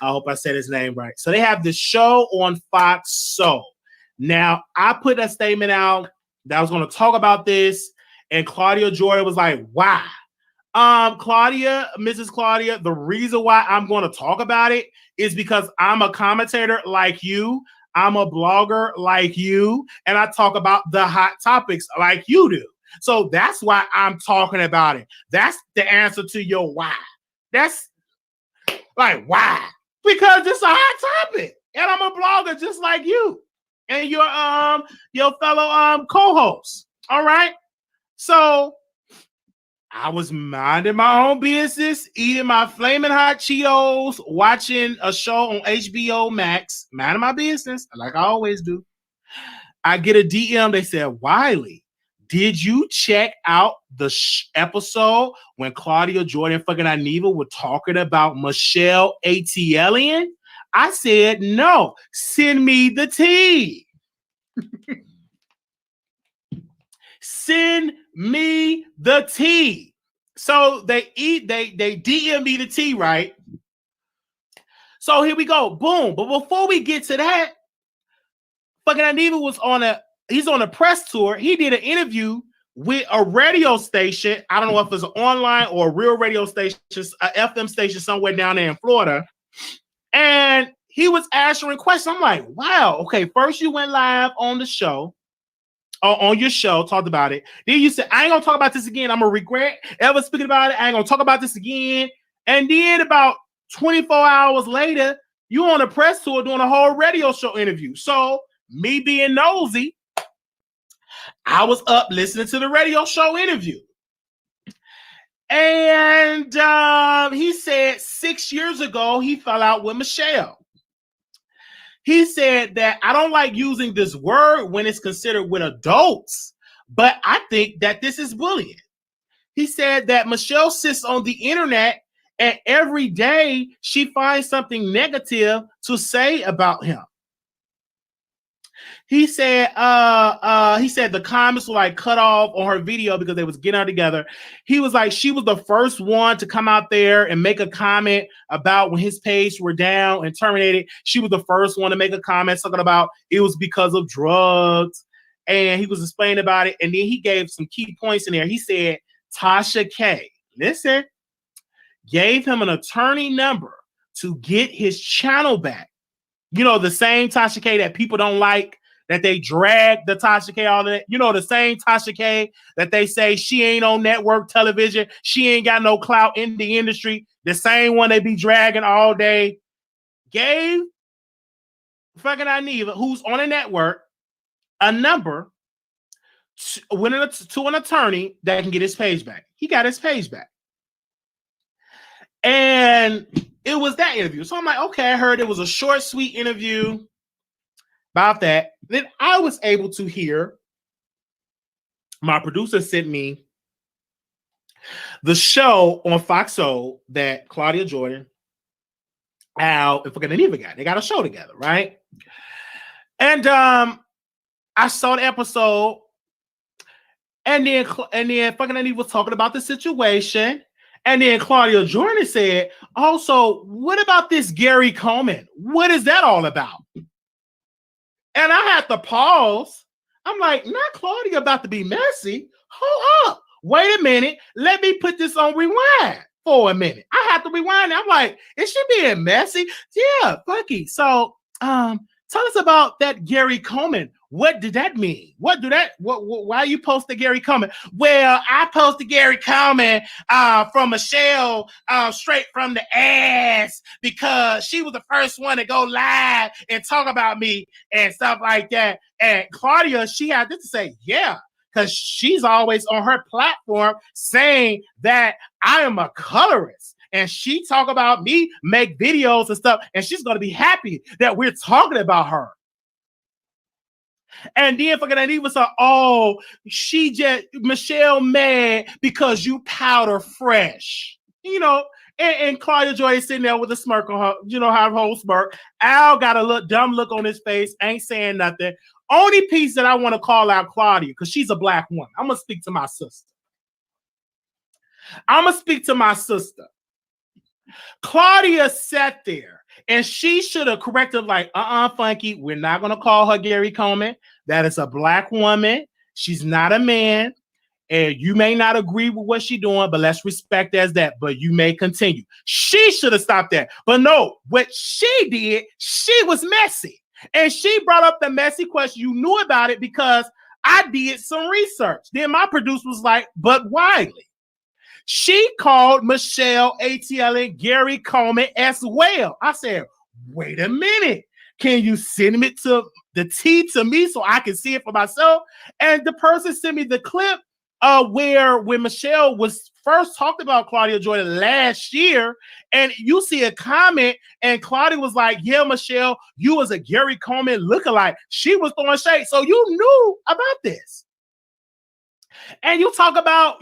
I hope I said his name right. So they have this show on Fox Soul. Now, I put a statement out that I was going to talk about this, and Claudia Jordan was like, why? Claudia, Mrs. Claudia, the reason why I'm going to talk about it is because I'm a commentator like you. I'm a blogger like you, and I talk about the hot topics like you do. So that's why I'm talking about it. That's the answer to your why. That's like, why? Because it's a hot topic, and I'm a blogger just like you and your fellow co-host. All right. So I was minding my own business, eating my flaming hot Cheetos, watching a show on HBO Max, minding my business, like I always do. I get a DM. They said, Wiley, did you check out the episode when Claudia Jordan fucking Dineva were talking about Michelle ATLien? I said, no, send me the tea. Send me the tea. So they DM me the tea, right? So here we go. Boom. But before we get to that, fucking Dineva was he's on a press tour. He did an interview with a radio station. I don't know if it's online or a real radio station, a FM station somewhere down there in Florida. And he was answering questions. I'm like, wow. Okay, first you went live on the show. On your show, talked about it. Then you said, I ain't gonna talk about this again. I'm gonna regret ever speaking about it. I ain't gonna talk about this again. And then about 24 hours later, you on a press tour doing a whole radio show interview. So me being nosy, I was up listening to the radio show interview. And he said 6 years ago, he fell out with Michelle. He said that I don't like using this word when it's considered with adults, but I think that this is bullying. He said that Michelle sits on the internet and every day she finds something negative to say about him. He said the comments were like cut off on her video because they was getting her together. He was like, she was the first one to come out there and make a comment about when his page were down and terminated. She was the first one to make a comment talking about it was because of drugs. And he was explaining about it. And then he gave some key points in there. He said, Tasha K, listen, gave him an attorney number to get his channel back. You know, the same Tasha K that people don't like, that they drag the Tasha K, all of that. You know, the same Tasha K that they say she ain't on network television. She ain't got no clout in the industry. The same one they be dragging all day. Gave fucking Dineva, who's on a network, a number to an attorney that can get his page back. He got his page back. And it was that interview. So I'm like, okay, I heard it was a short, sweet interview about that. Then I was able to hear, my producer sent me the show on Fox Soul that Claudia Jordan, Al, and fucking Dineva got. They got a show together, right? And I saw the episode, and then fucking Dineva was talking about the situation. And then Claudia Jordan said, also, what about this Gary Coleman? What is that all about? And I had to pause. I'm like, not Claudia about to be messy. Hold up. Wait a minute. Let me put this on rewind for a minute. I have to rewind. I'm like, is she being messy? Yeah, fucky. So tell us about that Gary Coleman. What did that mean? Why you posted Gary Coleman? Well, I posted Gary Coleman from Michelle straight from the ass because she was the first one to go live and talk about me and stuff like that. And Claudia, she had this to say, yeah, because she's always on her platform saying that I am a colorist. And she talk about me, make videos and stuff, and she's going to be happy that we're talking about her. And then fucking Dineva said, oh, she just, Michelle mad because you powder fresh. You know, and Claudia Joy sitting there with a smirk on her, you know, her whole smirk. Al got a dumb look on his face, ain't saying nothing. Only piece that I want to call out Claudia, because she's a black woman. I'm going to speak to my sister. Claudia sat there And she should have corrected, like, Funky, we're not going to call her Gary Coleman. That is a black woman. She's not a man. And you may not agree with what she's doing, but let's respect as that. But you may continue. She should have stopped that. But no, what she did, she was messy. And she brought up the messy question. You knew about it because I did some research. Then my producer was like, but Wiley. She called Michelle ATLien Gary Coleman as well. I said, wait a minute. Can you send it to the T to me so I can see it for myself? And the person sent me the clip where when Michelle was first talked about Claudia Jordan last year, and you see a comment, and Claudia was like, yeah, Michelle, you was a Gary Coleman lookalike. She was throwing shade. So you knew about this. And you talk about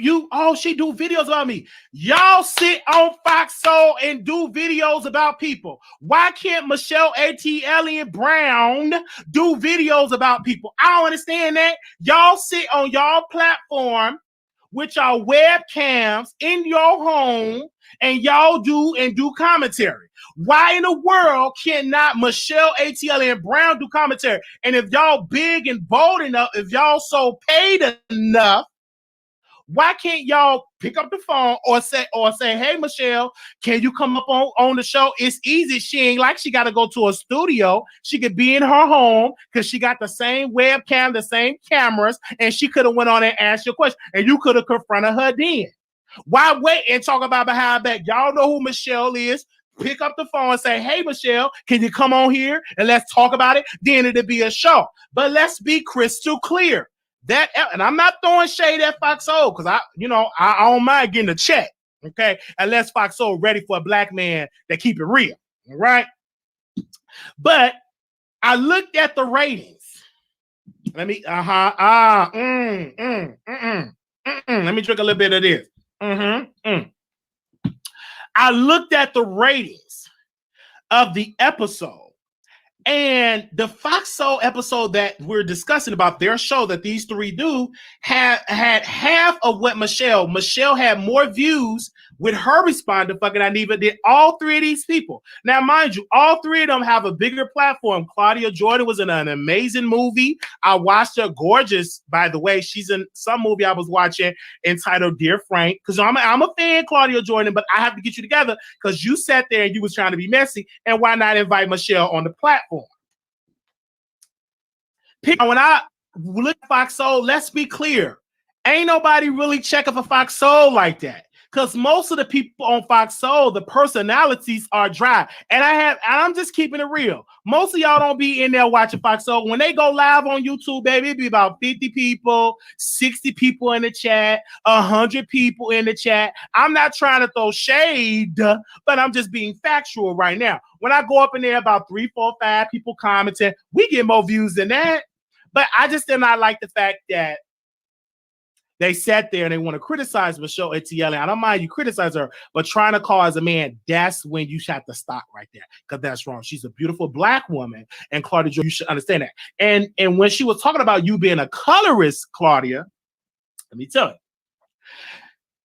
she do videos about me. Y'all sit on Fox Soul and do videos about people. Why can't Michelle ATLien Brown do videos about people? I don't understand that. Y'all sit on y'all platform with y'all webcams in your home and y'all do commentary. Why in the world cannot Michelle ATLien Brown do commentary? And if y'all big and bold enough, if y'all so paid enough, why can't y'all pick up the phone or say, hey, Michelle, can you come up on the show? It's easy. She ain't like she got to go to a studio. She could be in her home because she got the same webcam, the same cameras, and she could have went on and asked your question, and you could have confronted her then. Why wait and talk about behind back? Y'all know who Michelle is. Pick up the phone and say, hey, Michelle, can you come on here and let's talk about it? Then it'll be a show. But let's be crystal clear. That, and I'm not throwing shade at Fox Soul because I don't mind getting a check, okay? Unless Fox Soul ready for a black man that keep it real, all right? But I looked at the ratings. Let me, let me drink a little bit of this. I looked at the ratings of the episode. And the Fox Soul episode that we're discussing about their show that these three do had half of what Michelle had more views with her respond to fucking Dineva than all three of these people. Now, mind you, all three of them have a bigger platform. Claudia Jordan was in an amazing movie. I watched her, gorgeous, by the way. She's in some movie I was watching entitled Dear Frank, because I'm a fan, Claudia Jordan, but I have to get you together because you sat there and you was trying to be messy, and why not invite Michelle on the platform? When I look at Fox Soul, let's be clear. Ain't nobody really checking for Fox Soul like that. Because most of the people on Fox Soul, the personalities are dry. And I'm just keeping it real. Most of y'all don't be in there watching Fox Soul. When they go live on YouTube, baby, it be about 50 people, 60 people in the chat, 100 people in the chat. I'm not trying to throw shade, but I'm just being factual right now. When I go up in there, about 3, 4, 5 people commenting, we get more views than that. But I just did not like the fact that they sat there and they want to criticize Michelle ATLien. I don't mind you criticize her, but trying to call as a man, that's when you have to stop right there, because that's wrong. She's a beautiful black woman, and Claudia, you should understand that. And when she was talking about you being a colorist, Claudia, let me tell you,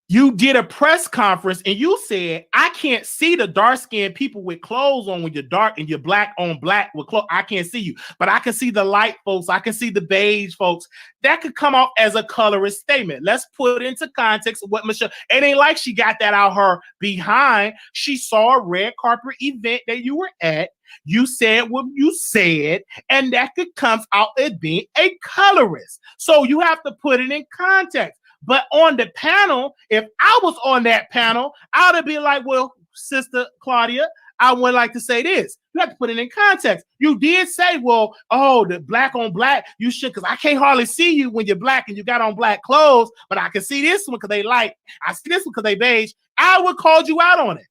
you did a press conference and you said, I can't see the dark-skinned people with clothes on when you're dark and you're black on black with clothes. I can't see you, but I can see the light folks. I can see the beige folks. That could come off as a colorist statement. Let's put it into context of what Michelle, it ain't like she got that out her behind. She saw a red carpet event that you were at. You said what you said, and that could come out as being a colorist. So you have to put it in context. But on the panel, if I was on that panel, I would be like, well, Sister Claudia, I would like to say this. You have to put it in context. You did say, well, oh, the black on black, you should, because I can't hardly see you when you're black and you got on black clothes, but I can see this one because they light. I see this one because they beige. I would call you out on it.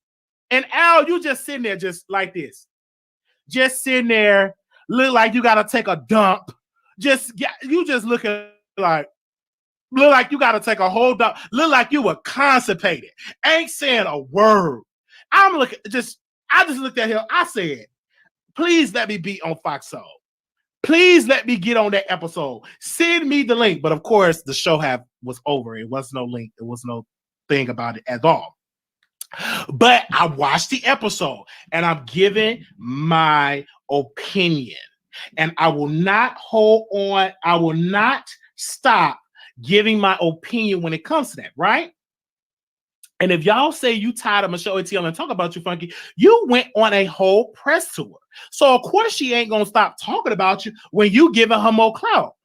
And Al, you just sitting there just like this. Just sitting there, look like you got to take a dump. You just looking like, look like you got to take a whole dump. Look like you were constipated. Ain't saying a word. I just looked at him. I said, please let me be on Fox Soul. Please let me get on that episode. Send me the link. But of course, the show was over. It was no link. There was no thing about it at all. But I watched the episode and I'm giving my opinion. And I will not hold on. I will not stop giving my opinion when it comes to that, right? And if y'all say you tired of Michelle ATLien and talk about you, Funky, you went on a whole press tour. So of course she ain't gonna stop talking about you when you giving her more clout.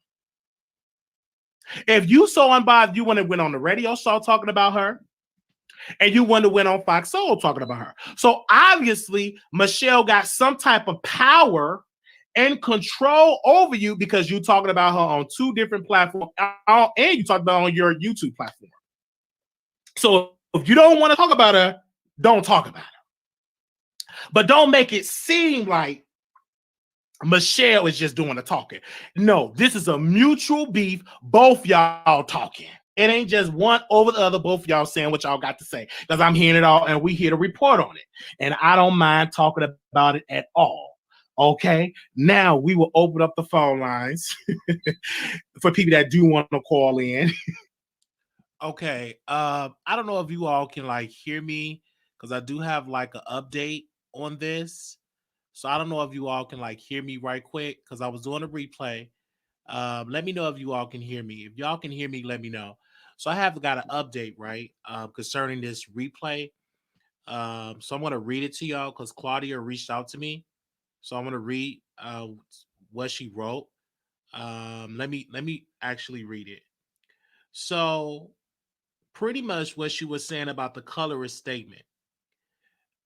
If you so unbiased, you want to went on the radio show talking about her, and you want to win on Fox Soul talking about her. So obviously Michelle got some type of power and control over you because you talking about her on two different platforms, and you talked about on your YouTube platform. So if you don't want to talk about her, don't talk about her. But don't make it seem like Michelle is just doing the talking. No, this is a mutual beef. Both y'all talking. It ain't just one over the other. Both y'all saying what y'all got to say because I'm hearing it all and we here to report on it. And I don't mind talking about it at all. Okay, now we will open up the phone lines for people that do want to call in. Okay, I don't know if you all can like hear me because I do have like an update on this. So I don't know if you all can like hear me right quick because I was doing a replay. Let me know if you all can hear me. If y'all can hear me, let me know. So I have got an update, right, concerning this replay. So I'm going to read it to y'all because Claudia reached out to me. So I'm going to read what she wrote. Let me actually read it. So pretty much what she was saying about the colorist statement.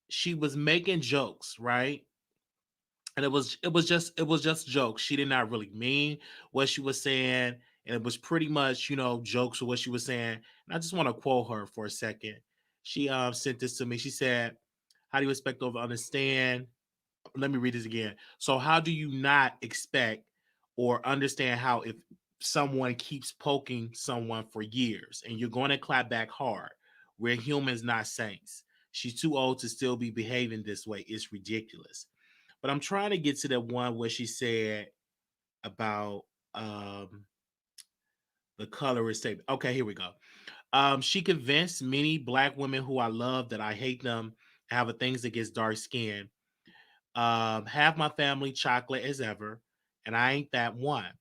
She was making jokes, right? And it was just jokes. She did not really mean what she was saying, and it was pretty much jokes of what she was saying. And I just want to quote her for a second. She sent this to me. She said, "How do you expect to understand?" Let me read this again. So, how do you not expect or understand how if someone keeps poking someone for years and you're going to clap back hard? We're humans, not saints. She's too old to still be behaving this way. It's ridiculous. But I'm trying to get to that one where she said about the colorist statement. Okay, here we go. She convinced many black women who I love that I hate them, have a things against dark skin. Have my family chocolate as ever, and I ain't that one.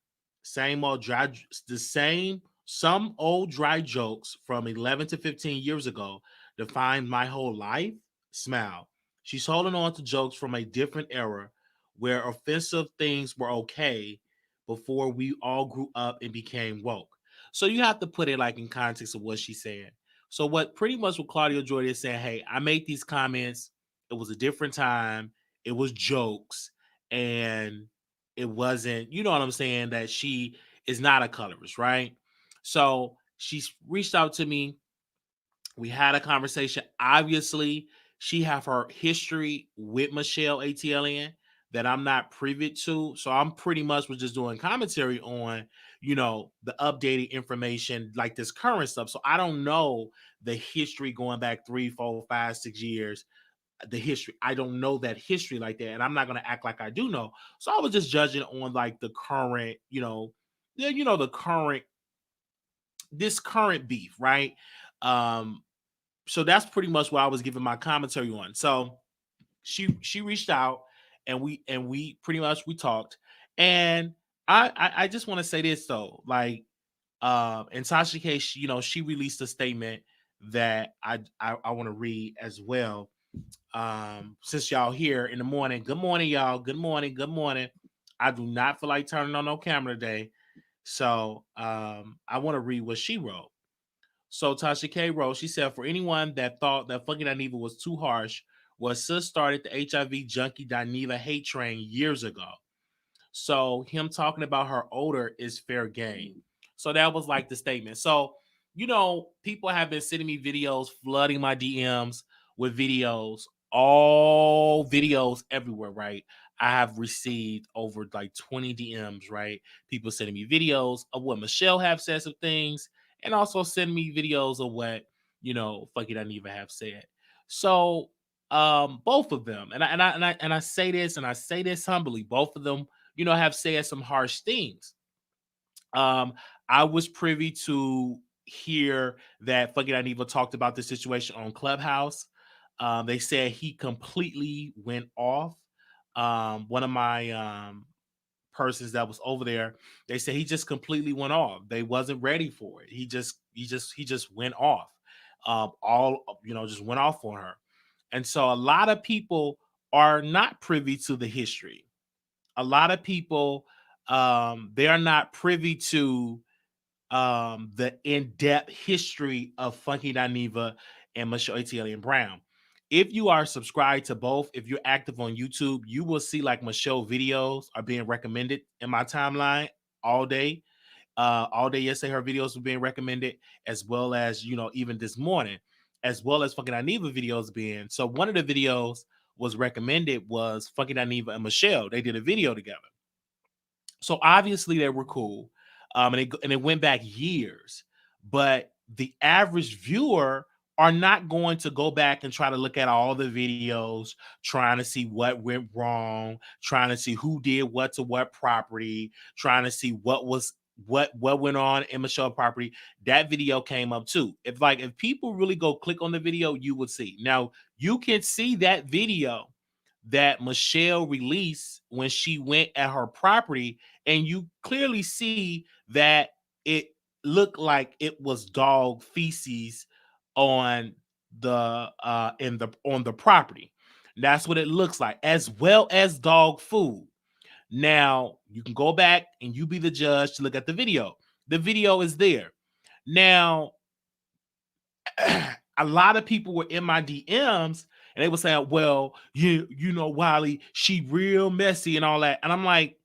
Same old dry, the same, some old dry jokes from 11 to 15 years ago defined my whole life. Smile. She's holding on to jokes from a different era where offensive things were okay before we all grew up and became woke. So you have to put it like in context of what she's saying. So what pretty much what Claudia Jordan is saying, hey, I made these comments. It was a different time. It was jokes, and it wasn't, you know what I'm saying, that she is not a colorist, right? So she's reached out to me. We had a conversation. Obviously, she have her history with Michelle ATLien that I'm not privy to. So I'm pretty much was just doing commentary on, the updated information, like this current stuff. So I don't know the history going back 3, 4, 5, 6 years, the history. I don't know that history like that, and I'm not gonna act like I do know. So I was just judging on like the current, the current this current beef, right? Um, so that's pretty much what I was giving my commentary on. So she reached out and we pretty much we talked. And I just want to say this though, like in Tasha case, she released a statement that I want to read as well. Since y'all here in the morning, good morning, y'all. Good morning, good morning. I do not feel like turning on no camera today. So I want to read what she wrote. So Tasha K wrote, she said, for anyone that thought that fucking Dineva was too harsh, well, sis started the HIV junkie Dineva hate train years ago. So him talking about her odor is fair game. So that was like the statement. So, people have been sending me videos, flooding my DMs with videos, all videos everywhere, right? I have received over like 20 DMs, right? People sending me videos of what Michelle have said some things, and also send me videos of what, fuck it, I even have said. So both of them, and I say this, and I say this humbly, both of them, have said some harsh things. I was privy to hear that fucking Dineva talked about the situation on Clubhouse. They said he completely went off. One of my persons that was over there, they said he just completely went off. They wasn't ready for it. He just went off. All just went off on her. And so a lot of people are not privy to the history. A lot of people, they are not privy to the in-depth history of Funky Dineva and Michelle ATLien Brown. If you are subscribed to both, if you're active on YouTube, you will see like Michelle videos are being recommended in my timeline all day. All day yesterday, her videos were being recommended, as well as even this morning, as well as Funky Dineva videos being. So one of the videos was recommended was Funky Dineva and Michelle. They did a video together. So obviously they were cool, and it went back years. But the average viewer are not going to go back and try to look at all the videos, trying to see what went wrong, trying to see who did what to what property, trying to see what went on in Michelle property. That video came up too. If people really go click on the video, you would see. Now you can see that video that Michelle released when she went at her property, and you clearly see that it looked like it was dog feces on the on the property. That's what it looks like, as well as dog food. Now you can go back and you be the judge to look at the video. The video is there. Now a lot of people were in my DMs and they were saying, well, Wiley, she real messy and all that. And I'm like,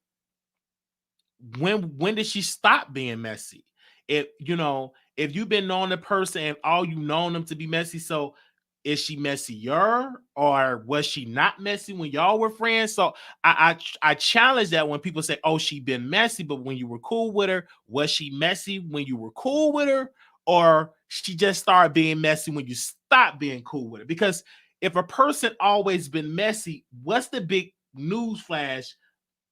when did she stop being messy? If you've been knowing the person and all you known them to be messy, so is she messier or was she not messy when y'all were friends? So I challenge that when people say, oh, she been messy, but when you were cool with her, was she messy when you were cool with her? Or she just started being messy when you stopped being cool with her? Because if a person always been messy, what's the big news flash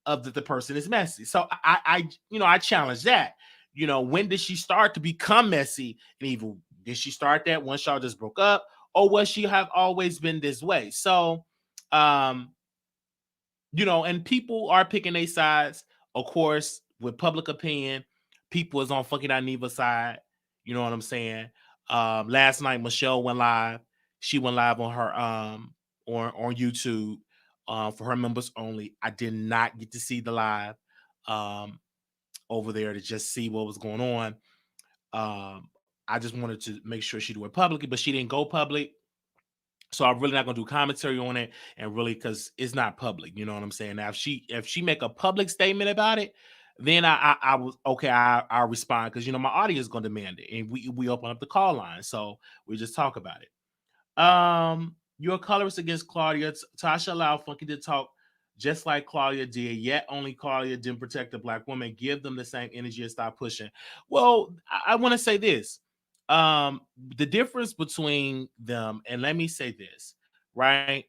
of that the person is messy? So I challenge that. When did she start to become messy and evil? Did she start that once y'all just broke up, or was she have always been this way? So, and people are picking their sides, of course, with public opinion. People is on Funky Dineva's side. You know what I'm saying? Last night, Michelle went live. She went live on her on YouTube for her members only. I did not get to see the live over there to just see what was going on. I just wanted to make sure she do it publicly, but she didn't go public. So I'm really not gonna do commentary on it, and really because it's not public. You know what I'm saying? Now, if she make a public statement about it, then I was okay. I'll respond because my audience is gonna demand it, and we open up the call line, so we just talk about it. Your colorist against Claudia. Tasha allowed Funky to talk just like Claudia did, yet only Claudia didn't protect the black woman. Give them the same energy and stop pushing. Well, I want to say this. The difference between them, and let me say this, right?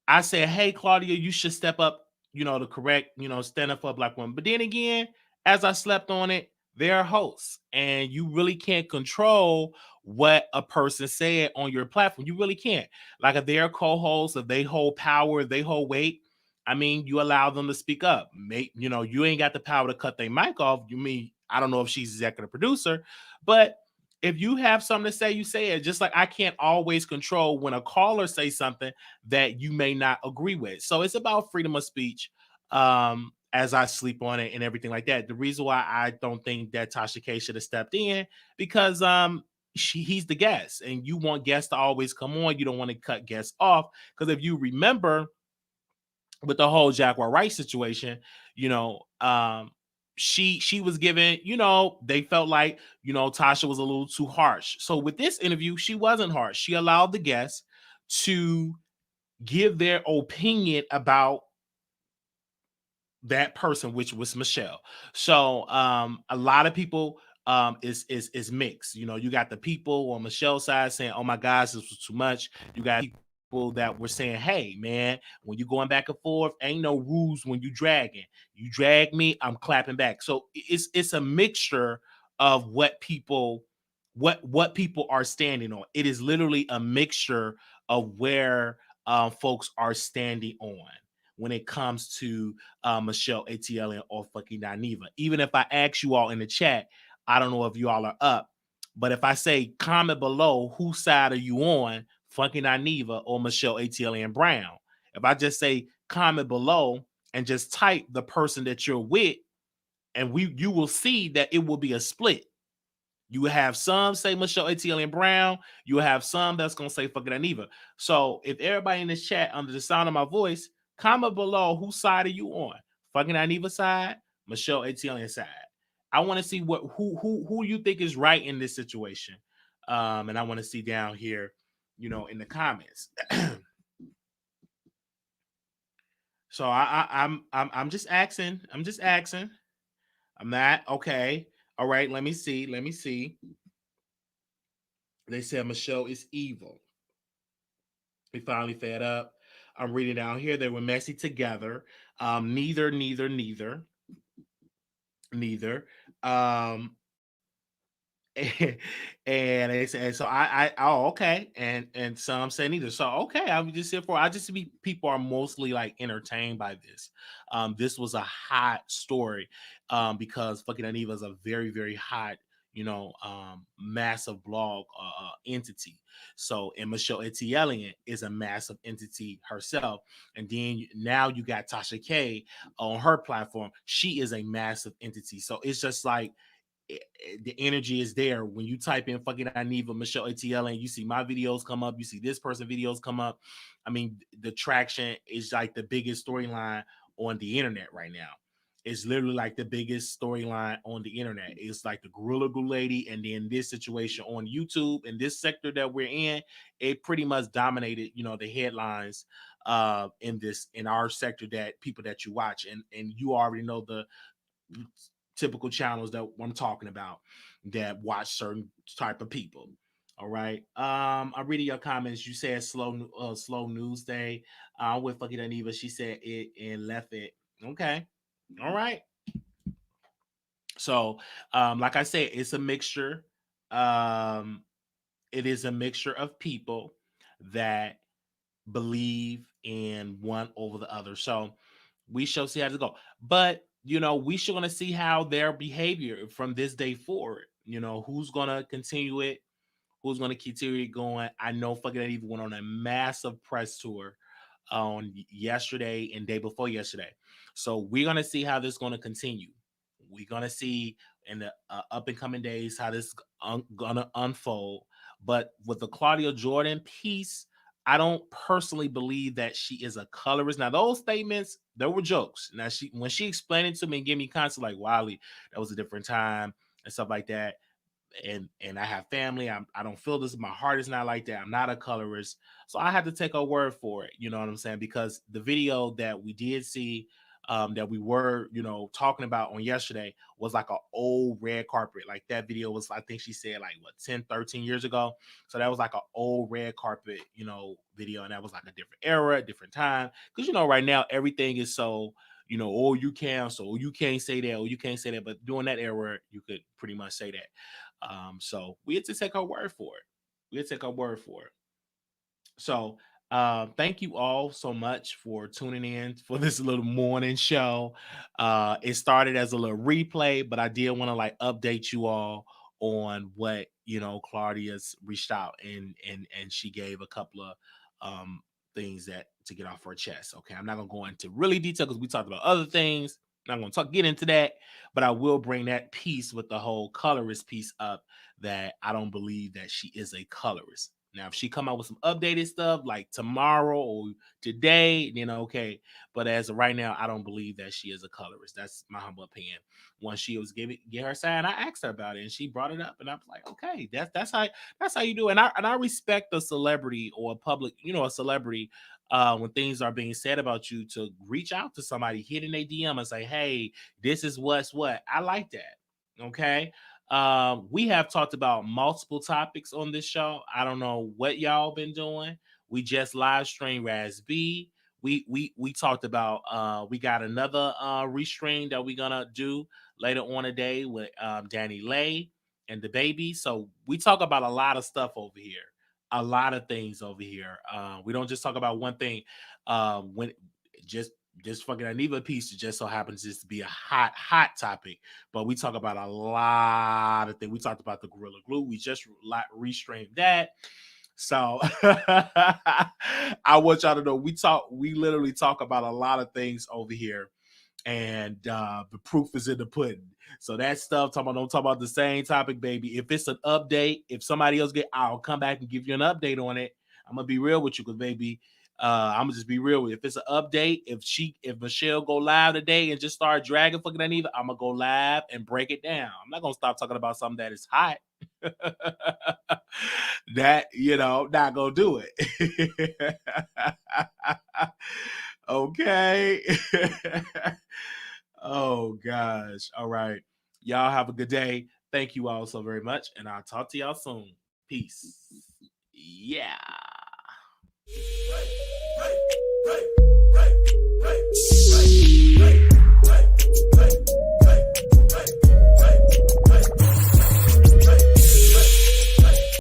I said, hey, Claudia, you should step up, to correct, stand up for a black woman. But then again, as I slept on it, they're hosts, and you really can't control what a person said on your platform. You really can't. Like if they're co-hosts, if they hold power, if they hold weight, I mean, you allow them to speak up. You ain't got the power to cut their mic off. I don't know if she's executive producer, but if you have something to say, you say it. Just like I can't always control when a caller says something that you may not agree with. So it's about freedom of speech. As I sleep on it and everything like that. The reason why I don't think that Tasha K should have stepped in, because he's the guest, and you want guests to always come on. You don't want to cut guests off, because if you remember with the whole Jaguar Wright situation, she was given, they felt like, Tasha was a little too harsh. So with this interview, she wasn't harsh. She allowed the guests to give their opinion about that person, which was Michelle. So a lot of people is mixed. You got the people on Michelle's side saying, oh my gosh, this was too much. You got people that were saying, hey man, when you're going back and forth, ain't no rules when you dragging. You drag me, I'm clapping back. So it's a mixture of what people are standing on. It is literally a mixture of where folks are standing on when it comes to Michelle ATLien or fucking Dineva. Even if I ask you all in the chat, I don't know if you all are up, but if I say comment below, whose side are you on, fucking Dineva or Michelle ATLien Brown? If I just say comment below and just type the person that you're with, and you will see that it will be a split. You have some say Michelle ATLien Brown. You have some that's gonna say fucking Dineva. So if everybody in this chat under the sound of my voice, comment below whose side are you on? Fucking Dineva side, Michelle ATLien side. I want to see what who you think is right in this situation. And I want to see down here, in the comments. So I'm just asking. I'm just asking. I'm not okay. All right, let me see. Let me see. They said Michelle is evil. We finally fed up. I'm reading down here. They were messy together. Neither. And they said, so oh, okay, and some say neither. So okay, I'm just here for. I just see people are mostly like entertained by this. This was a hot story, because fucking Dineva is a very very hot, massive blog entity. So, and Michelle ATLien is a massive entity herself. And then now you got Tasha K on her platform. She is a massive entity. So it's just like the energy is there when you type in fucking Dineva, Michelle ATLien. You see my videos come up. You see this person videos come up. I mean, the traction is like the biggest storyline on the internet right now. It's literally like the biggest storyline on the internet. It's like the Gorilla Glue lady, and then this situation on YouTube and this sector that we're in, it pretty much dominated, the headlines in our sector, that people that you watch, and you already know the typical channels that I'm talking about that watch certain type of people. All right. I'm reading your comments. You said slow news day. With fucking Dineva, she said it and left it. Okay. All right. So, like I said, it's a mixture. Um, it is a mixture of people that believe in one over the other. So we shall see how to go. But we should gonna see how their behavior from this day forward. Who's gonna continue it, who's gonna continue it going. I know fucking even went on a massive press tour on yesterday and day before yesterday. So we're gonna see how this is gonna continue. We're gonna see in the up and coming days how this gonna unfold. But with the Claudia Jordan piece, I don't personally believe that she is a colorist. Now, those statements, there were jokes. Now, when she explained it to me and gave me concept like Wiley, that was a different time and stuff like that. And I have family. I don't feel this. My heart is not like that. I'm not a colorist, so I had to take a word for it. You know what I'm saying? Because the video that we did see, that we were, talking about on yesterday, was like an old red carpet. Like that video was, I think she said like what 10, 13 years ago. So that was like an old red carpet, video, and that was like a different era, a different time. Because right now everything is so, oh, you can, so you can't say that, or you can't say that. But during that era, you could pretty much say that. So we had to take our word for it. We had to take our word for it. So thank you all so much for tuning in for this little morning show. It started as a little replay, but I did want to like update you all on what Claudia's reached out and she gave a couple of things that to get off her chest. Okay, I'm not gonna go into really detail because we talked about other things. I'm not gonna get into that, but I will bring that piece with the whole colorist piece up, that I don't believe that she is a colorist. Now, if she come out with some updated stuff like tomorrow or today, then okay. But as of right now, I don't believe that she is a colorist. That's my humble opinion. Once she was get her side, I asked her about it, and she brought it up, and I was like, okay, that's how you do it. And I respect a celebrity or a public, a celebrity, when things are being said about you, to reach out to somebody, hit in a DM and say, hey, this is what's what. I like that. Okay. We have talked about multiple topics on this show. I don't know what y'all been doing. We just live stream Raz B. We talked about we got another restream that we're gonna do later on today with Danny Lay and the baby. So we talk about a lot of stuff over here. a lot of things over here. We don't just talk about one thing. When just this fucking Dineva piece just so happens just to be a hot topic, but we talk about a lot of things. We talked about the Gorilla Glue. We just restreamed that. So I want y'all to know we literally talk about a lot of things over here, and the proof is in the pudding. So that stuff, don't talk about the same topic, baby. If it's an update, if somebody else I'll come back and give you an update on it. I'm gonna be real with you, because baby, I'm gonna just be real with you. If it's an update, if Michelle go live today and just start dragging fucking Dineva, I'm gonna go live and break it down. I'm not gonna stop talking about something that is hot. That, not gonna do it. Okay. Oh gosh. All right. Y'all have a good day. Thank you all so very much, and I'll talk to y'all soon. Peace. Yeah.